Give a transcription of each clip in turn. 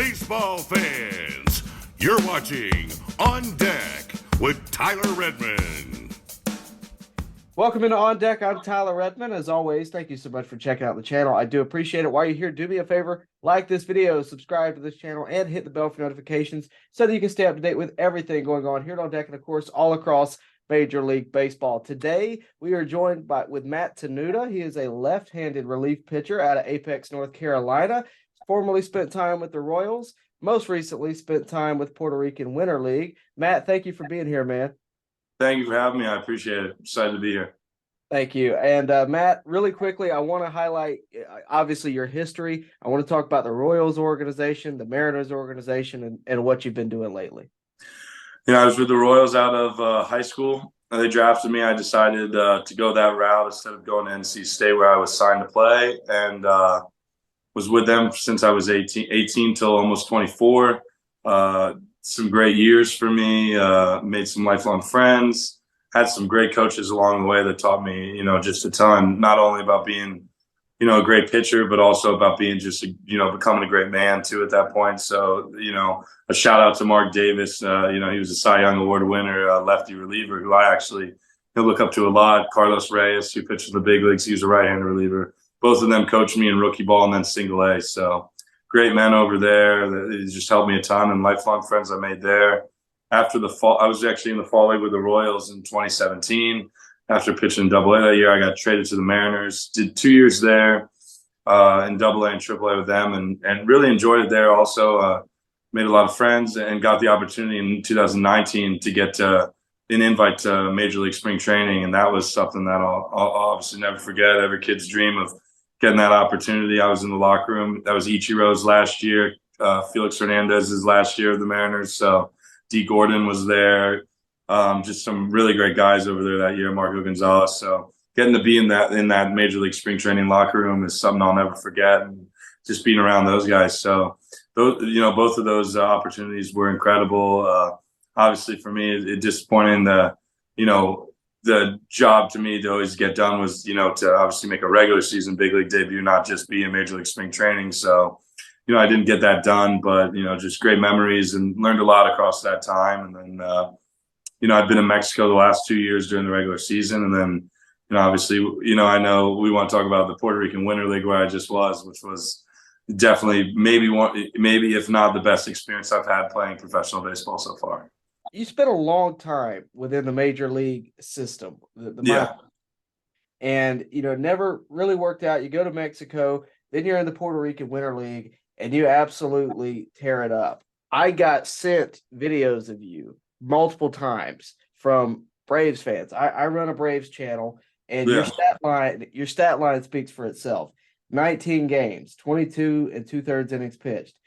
baseball fans. You're watching On Deck with Tyler Redmond. Welcome into On Deck. I'm Tyler Redmond. As always, thank you so much for checking out the channel. I do appreciate it. While you're here, do me a favor, like this video, subscribe to this channel, and hit the bell for notifications so that you can stay up to date with everything going on here at On Deck and, of course, all across Major League Baseball. Today, we are joined with Matt Tenuta. He is a left-handed relief pitcher out of Apex, North Carolina. Formerly spent time with the Royals. Most recently spent time with Puerto-Rican Winter League. Matt, thank you for being here, man. Thank you for having me. I appreciate it. Excited to be here. Thank you. And Matt, really quickly, I want to highlight, obviously, your history. I want to talk about the Royals organization, the Mariners organization, and what you've been doing lately. I was with the Royals out of high school. They drafted me. I decided to go that route instead of going to NC State where I was signed to play, and was with them since I was 18 till almost 24. Some great years for me, made some lifelong friends, had some great coaches along the way that taught me, just a ton, not only about being, a great pitcher, but also about being just, becoming a great man too at that point. So, a shout out to Mark Davis. He was a Cy Young Award winner, lefty reliever who I actually look up to a lot. Carlos Reyes, who pitched in the big leagues, he was a right-handed reliever. Both of them coached me in rookie ball and then single A. So great men over there. It just helped me a ton, and lifelong friends I made there. After the fall, I was actually in the fall league with the Royals in 2017. After pitching Double A that year, I got traded to the Mariners. Did 2 years there in Double A and Triple A with them, and really enjoyed it there. Also made a lot of friends and got the opportunity in 2019 to get an invite to Major League Spring Training, and that was something that I'll obviously never forget. Every kid's dream of getting that opportunity. I was in the locker room. That was Ichiro's last year, Felix Hernandez's last year of the Mariners. So D. Gordon was there. Just some really great guys over there that year, Marco Gonzalez. So getting to be in that Major League Spring Training locker room is something I'll never forget, and just being around those guys. So those, both of those opportunities were incredible. Obviously for me, it disappointing the job to me to always get done was, to obviously make a regular season big league debut, not just be in Major League Spring Training. So, I didn't get that done, but, just great memories and learned a lot across that time. And then, I've been in Mexico the last 2 years during the regular season. And then, obviously, I know we want to talk about the Puerto-Rican Winter League where I just was, which was definitely maybe if not the best experience I've had playing professional baseball so far. You spent a long time within the Major League system, Yeah. And, never really worked out. You go to Mexico, then you're in the Puerto Rican Winter League, and you absolutely tear it up. I got sent videos of you multiple times from Braves fans. I run a Braves channel, and your stat line speaks for itself. 19 games, 22 2/3 innings pitched.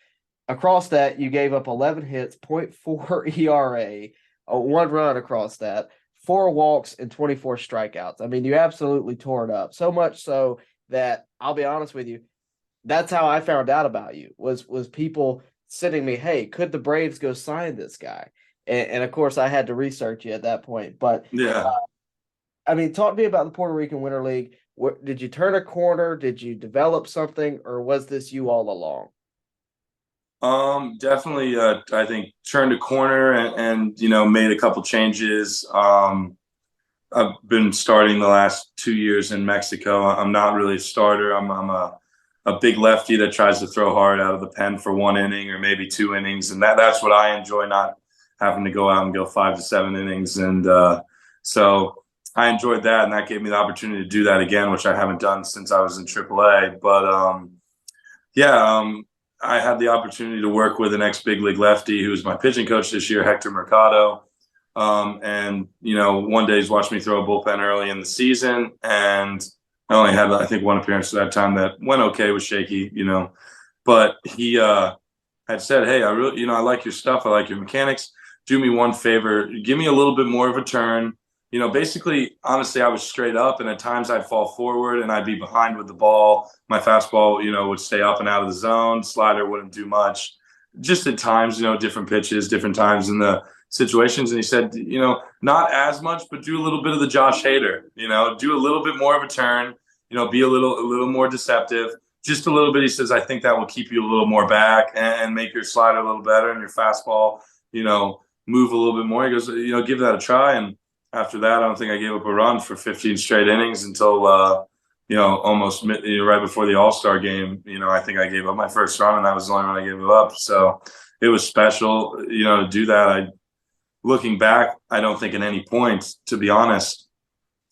Across that, you gave up 11 hits, 0.4 ERA, 1 run across that, 4 walks, and 24 strikeouts. I mean, you absolutely tore it up. So much so that, I'll be honest with you, that's how I found out about you, was people sending me, hey, could the Braves go sign this guy? And of course, I had to research you at that point. But, Yeah. Talk to me about the Puerto Rican Winter League. Did you turn a corner? Did you develop something? Or was this you all along? Definitely, I think turned a corner and made a couple changes. I've been starting the last 2 years in Mexico. I'm not really a starter. I'm a big lefty that tries to throw hard out of the pen for 1 inning or maybe 2 innings. And that's what I enjoy, not having to go out and go 5 to 7 innings. And, so I enjoyed that, and that gave me the opportunity to do that again, which I haven't done since I was in AAA. But, I had the opportunity to work with an ex-big league lefty who was my pitching coach this year, Hector Mercado. And, one day he's watched me throw a bullpen early in the season, and I only had, I think, 1 appearance at that time that went okay, was shaky, But he had said, hey, I really, I like your stuff. I like your mechanics. Do me one favor. Give me a little bit more of a turn. Basically, honestly, I was straight up, and at times I'd fall forward and I'd be behind with the ball. My fastball, would stay up and out of the zone. Slider wouldn't do much. Just at times, different pitches, different times in the situations. And he said, not as much, but do a little bit of the Josh Hader, do a little bit more of a turn, be a little more deceptive. just a little bit. He says, I think that will keep you a little more back and make your slider a little better and your fastball, move a little bit more. He goes, give that a try. And after that, I don't think I gave up a run for 15 straight innings until, almost right before the All-Star game. I think I gave up my first run, and that was the only run I gave up. So it was special, to do that. Looking back, I don't think at any point, to be honest,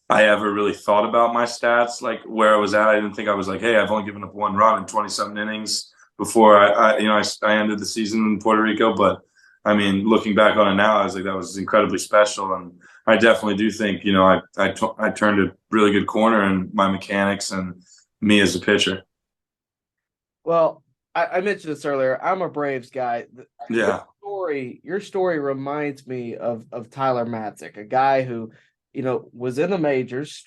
I ever really thought about my stats, like where I was at. I didn't think I was like, hey, I've only given up one run in 27 innings before I ended the season in Puerto Rico. But I mean, looking back on it now, I was like, that was incredibly special. And I definitely do think, I turned a really good corner in my mechanics and me as a pitcher. Well, I mentioned this earlier. I'm a Braves guy. Yeah. Your story reminds me of Tyler Matzik, a guy who, was in the majors,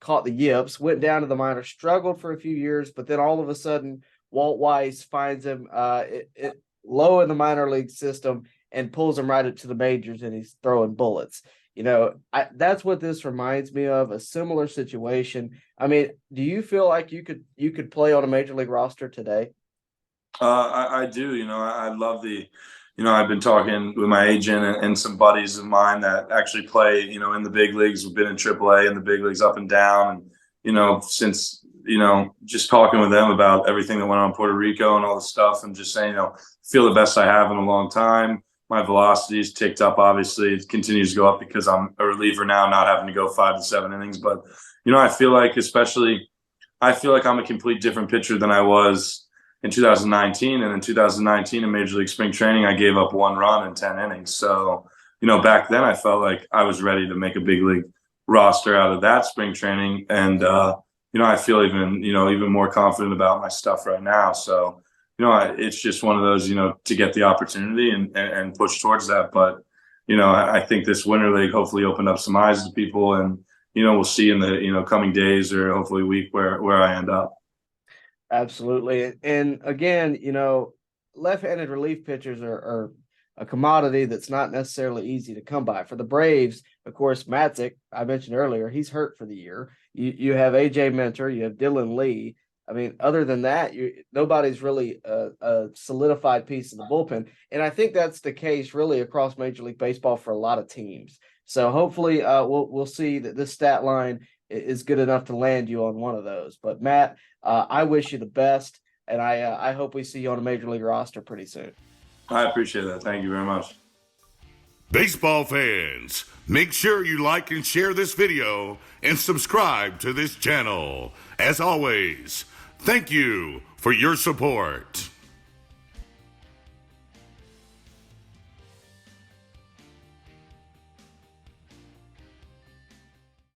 caught the yips, went down to the minors, struggled for a few years, but then all of a sudden, Walt Weiss finds him low in the minor league system and pulls him right up to the majors, and he's throwing bullets. That's what this reminds me of, a similar situation. I mean, do you feel like you could play on a major league roster today? I do. I love I've been talking with my agent and some buddies of mine that actually play, in the big leagues. We've been in AAA in the big leagues up and down. And, since, just talking with them about everything that went on in Puerto Rico and all the stuff, and just saying, feel the best I have in a long time. My velocity's ticked up. Obviously, it continues to go up because I'm a reliever now, not having to go 5 to 7 innings. But, I feel like I'm a complete different pitcher than I was in 2019. And in 2019 in Major League Spring Training, I gave up 1 run in 10 innings. So, back then I felt like I was ready to make a big league roster out of that spring training. And, I feel even more confident about my stuff right now. So, it's just one of those, to get the opportunity and push towards that. But, I think this Winter League hopefully opened up some eyes to people, and, we'll see in the, coming days or hopefully week where I end up. Absolutely. And again, left-handed relief pitchers are a commodity that's not necessarily easy to come by. For the Braves, of course, Matzik, I mentioned earlier, he's hurt for the year. You have AJ Minter, you have Dylan Lee. I mean, other than that, nobody's really a solidified piece of the bullpen. And I think that's the case really across Major League Baseball for a lot of teams. So hopefully we'll see that this stat line is good enough to land you on one of those. But Matt, I wish you the best, and I hope we see you on a Major League roster pretty soon. I appreciate that. Thank you very much. Baseball fans, make sure you like and share this video and subscribe to this channel. As always, thank you for your support.